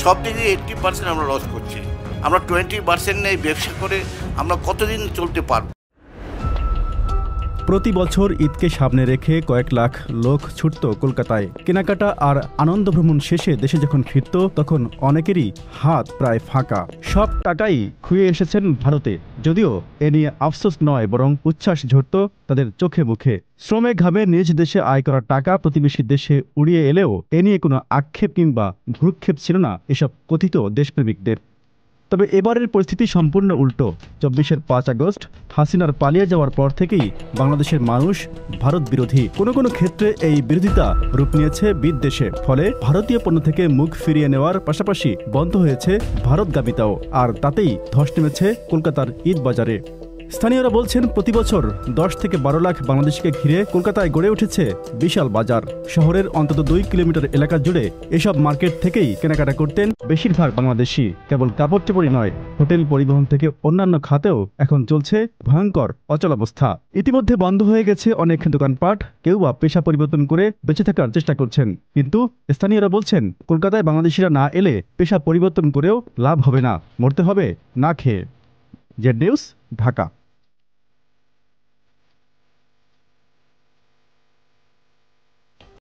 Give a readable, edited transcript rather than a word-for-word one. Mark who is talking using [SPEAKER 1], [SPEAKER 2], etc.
[SPEAKER 1] সব দিকে 80% আমরা লস করছি। আমরা 20% নেই ব্যবসা করে আমরা কতদিন চলতে পারব?
[SPEAKER 2] প্রতি বছর ঈদকে সামনে রেখে কয়েক লাখ লোক ছুটত কলকাতায় কেনাকাটা আর আনন্দ ভ্রমণ শেষে দেশে যখন ফিরত তখন অনেকেরই হাত প্রায় ফাঁকা। সব টাকাই খুঁয়ে এসেছেন ভারতে, যদিও এ নিয়ে আফসোস নয় বরং উচ্ছ্বাস ঝরত তাদের চোখে মুখে। শ্রমে ঘামে নিজ দেশে আয় করা টাকা প্রতিবেশী দেশে উড়িয়ে এলেও এ নিয়ে কোনো আক্ষেপ কিংবা ভ্রুক্ষেপ ছিল না এসব কথিত দেশপ্রেমিকদের। তবে এবারের পরিস্থিতি সম্পূর্ণ উল্টো। ২৪-এর ৫ আগস্ট হাসিনার পালিয়ে যাওয়ার পর থেকেই বাংলাদেশের মানুষ ভারত বিরোধী। কোনো কোনো ক্ষেত্রে এই বিরোধিতা রূপ নিয়েছে বিদ্বেষে। ফলে ভারতীয় পণ্য থেকে মুখ ফিরিয়ে নেওয়ার পাশাপাশি বন্ধ হয়েছে ভারতগামিতাও, আর তাতেই ধস নেমেছে কলকাতার ঈদ বাজারে। স্থানীয়রা বলছেন, প্রতি বছর ১০ থেকে ১২ লাখ বাংলাদেশিকে ঘিরে কলকাতায় গড়ে উঠেছে বিশাল বাজার। শহরের অন্তত ২ কিলোমিটার এলাকা জুড়ে এসব মার্কেট থেকেই কেনাকাটা করতেন বেশিরভাগ বাংলাদেশি। কেবল কাপড় চোপড়ই নয়, হোটেল, পরিবহন থেকে অন্যান্য খাতেও এখন চলছে ভয়ঙ্কর অচলাবস্থা। ইতিমধ্যে বন্ধ হয়ে গেছে অনেক দোকানপাট, কেউ বা পেশা পরিবর্তন করে বেঁচে থাকার চেষ্টা করছেন। কিন্তু স্থানীয়রা বলছেন, কলকাতায় বাংলাদেশিরা না এলে পেশা পরিবর্তন করেও লাভ হবে না, মরতে হবে না খেয়ে। Z news, Dhaka.